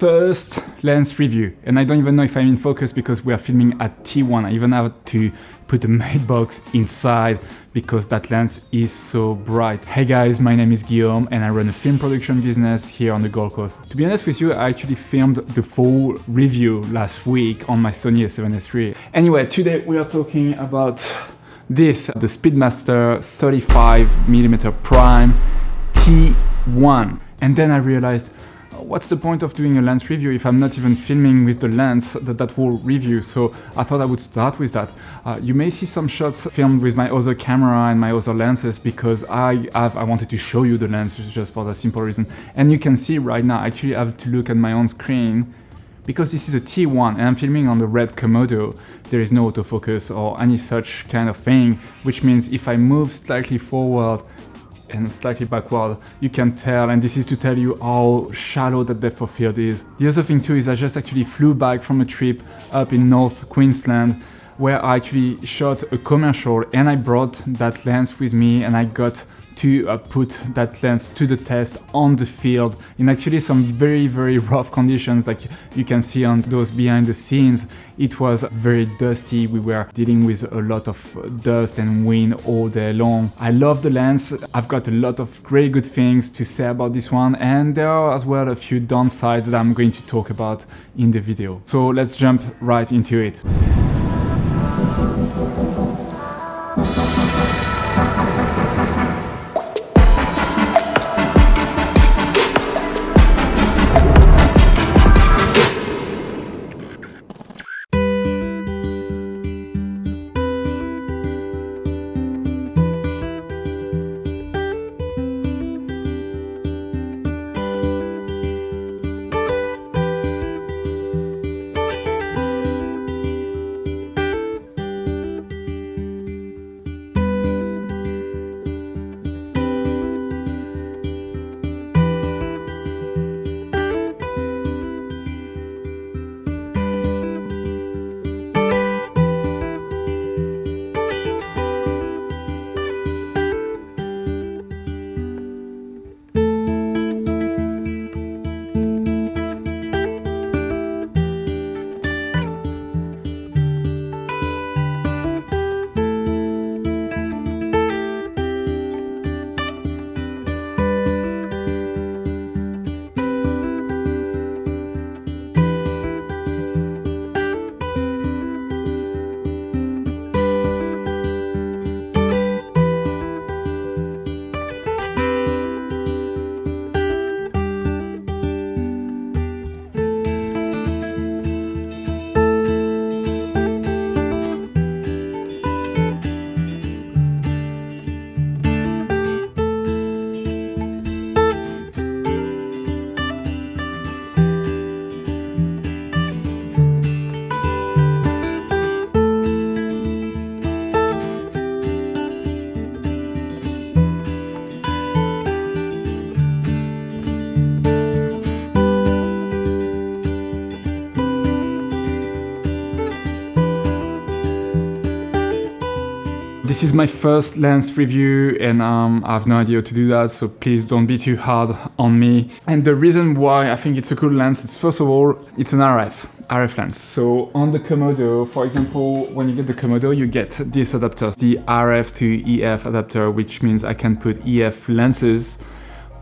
first lens review, and I don't even know if I'm in focus because we are filming at T1. I even have to put a matte box inside because that lens is so bright. Hey guys, my name is Guillaume and I run a film production business here on the Gold Coast. To be honest with you, I actually filmed the full review last week on my Sony a7S III. Anyway, today we are talking about this, the Speedmaster 35mm prime T1. And then I realized, what's the point of doing a lens review if I'm not even filming with the lens that whole review? So I thought I would start with that. You may see some shots filmed with my other camera and my other lenses because I wanted to show you the lens just for that simple reason. And you can see right now, actually I have to look at my own screen because this is a T1 and I'm filming on the red Komodo. There is no autofocus or any such kind of thing, which means if I move slightly forward and slightly backward, you can tell, and this is to tell you how shallow the depth of field is. The other thing too is I just actually flew back from a trip up in North Queensland where I actually shot a commercial and I brought that lens with me and I got to put that lens to the test on the field in actually some very, very rough conditions. Like you can see on those behind the scenes, it was very dusty. We were dealing with a lot of dust and wind all day long. I love the lens. I've got a lot of very good things to say about this one, and there are as well a few downsides that I'm going to talk about in the video. So let's jump right into it. This is my first lens review and I have no idea how to do that, so please don't be too hard on me. And the reason why I think it's a cool lens is, first of all, it's an RF lens. So on the Komodo, for example, when you get the Komodo, you get this adapter, the RF to EF adapter, which means I can put EF lenses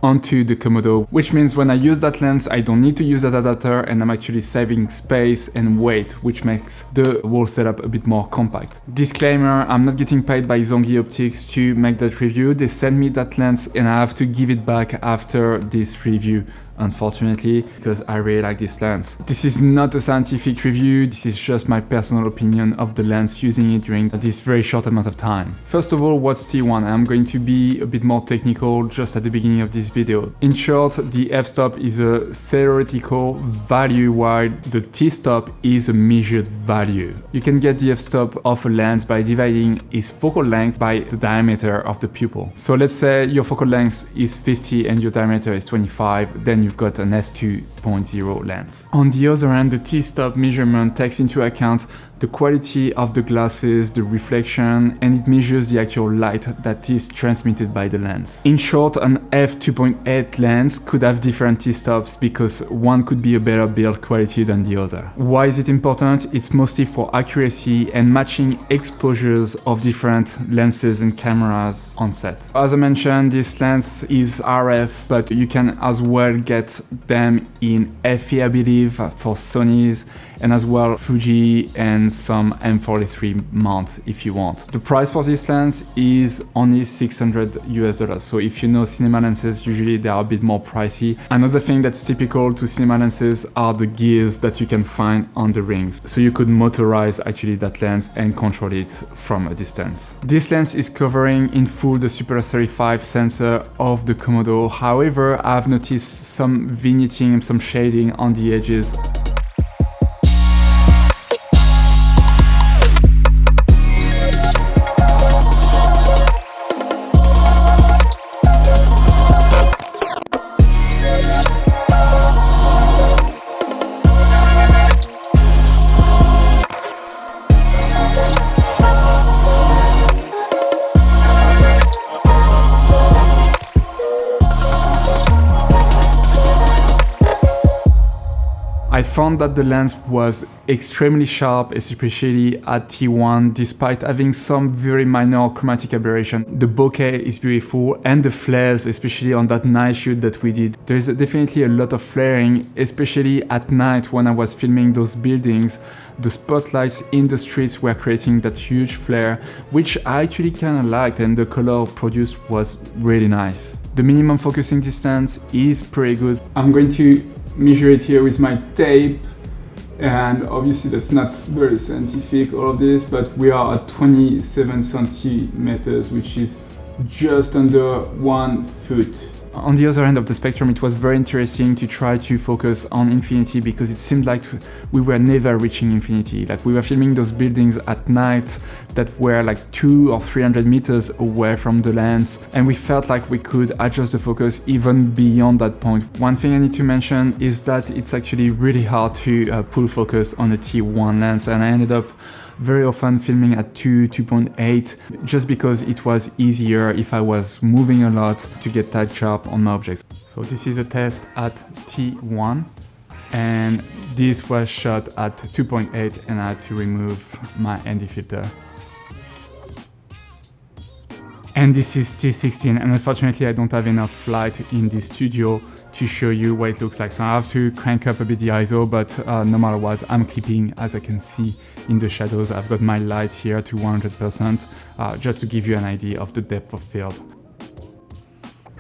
onto the Komodo, which means when I use that lens, I don't need to use that adapter and I'm actually saving space and weight, which makes the whole setup a bit more compact. Disclaimer, I'm not getting paid by Zhongyi Optics to make that review. They sent me that lens and I have to give it back after this review, unfortunately, because I really like this lens. This is not a scientific review, this is just my personal opinion of the lens, using it during this very short amount of time. First of all, what's T1? I'm going to be a bit more technical just at the beginning of this video. In short, the f-stop is a theoretical value while the t-stop is a measured value. You can get the f-stop of a lens by dividing its focal length by the diameter of the pupil. So let's say your focal length is 50 and your diameter is 25, then you've got an f2.0 lens. On the other hand, the t-stop measurement takes into account the quality of the glasses, the reflection, and it measures the actual light that is transmitted by the lens. In short, an f2.8 lens could have different t-stops because one could be a better build quality than the other. Why is it important? It's mostly for accuracy and matching exposures of different lenses and cameras on set. As I mentioned, this lens is RF, but you can as well get them in FE, I believe, for Sony's, and as well Fuji and some M43 mounts if you want. The price for this lens is only $600 US. So if you know cinema lenses, usually they are a bit more pricey. Another thing that's typical to cinema lenses are the gears that you can find on the rings. So you could motorize actually that lens and control it from a distance. This lens is covering in full the Super 35 sensor of the Komodo. However, I've noticed some vignetting and some shading on the edges. I found that the lens was extremely sharp, especially at T1, despite having some very minor chromatic aberration. The bokeh is beautiful, and the flares, especially on that night shoot that we did. There is definitely a lot of flaring, especially at night when I was filming those buildings. The spotlights in the streets were creating that huge flare, which I actually kind of liked, and the color produced was really nice. The minimum focusing distance is pretty good. I'm going to measure it here with my tape, and obviously that's not very scientific, all of this, but we are at 27 centimeters, which is just under 1 foot. On the other end of the spectrum, it was very interesting to try to focus on infinity because it seemed like we were never reaching infinity. Like we were filming those buildings at night that were like 200 or 300 meters away from the lens, and we felt like we could adjust the focus even beyond that point. One thing I need to mention is that it's actually really hard to pull focus on a T1 lens, and I ended up very often filming at 2.8 just because it was easier if I was moving a lot to get that sharp on my objects. So this is a test at T1, and this was shot at 2.8, and I had to remove my ND filter. And this is T16, and unfortunately I don't have enough light in this studio to show you what it looks like. So I have to crank up a bit the ISO, but no matter what, I'm clipping, as I can see in the shadows. I've got my light here to 100%, just to give you an idea of the depth of field.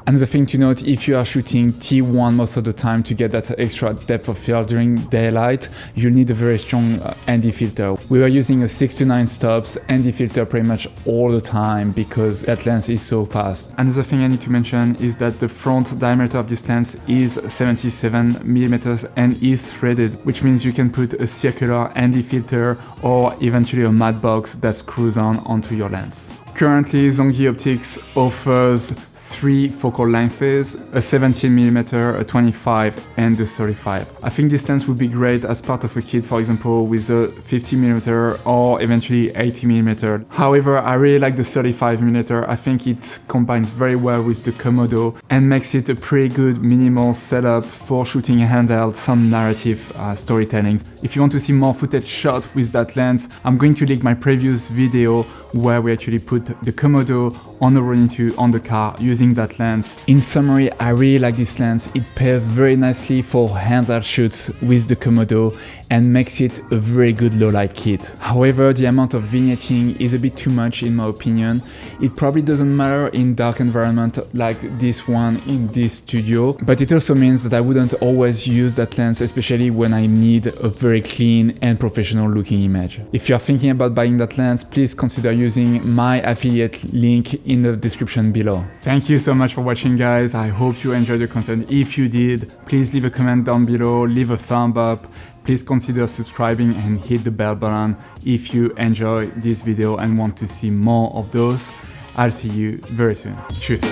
Another thing to note, if you are shooting T1 most of the time to get that extra depth of field during daylight, you'll need a very strong ND filter. We were using a 6 to 9 stops ND filter pretty much all the time because that lens is so fast. Another thing I need to mention is that the front diameter of this lens is 77 millimeters and is threaded, which means you can put a circular ND filter or eventually a matte box that screws on onto your lens. Currently, Zhongyi Optics offers 3 focal lengths, a 17mm, a 25 and a 35. I think this lens would be great as part of a kit, for example, with a 50mm or eventually 80mm. However, I really like the 35mm. I think it combines very well with the Komodo and makes it a pretty good minimal setup for shooting handheld, some narrative storytelling. If you want to see more footage shot with that lens, I'm going to link my previous video where we actually put the Komodo on the Ronin2 on the car using that lens. In summary, I really like this lens. It pairs very nicely for handheld shoots with the Komodo and makes it a very good low light kit. However, the amount of vignetting is a bit too much in my opinion. It probably doesn't matter in dark environment like this one in this studio, but it also means that I wouldn't always use that lens, especially when I need a very clean and professional looking image. If you're thinking about buying that lens, please consider using my affiliate link in the description below. Thank you so much for watching, guys. I hope you enjoyed the content. If you did, please leave a comment down below, leave a thumb up. Please consider subscribing and hit the bell button if you enjoy this video and want to see more of those. I'll see you very soon. Cheers.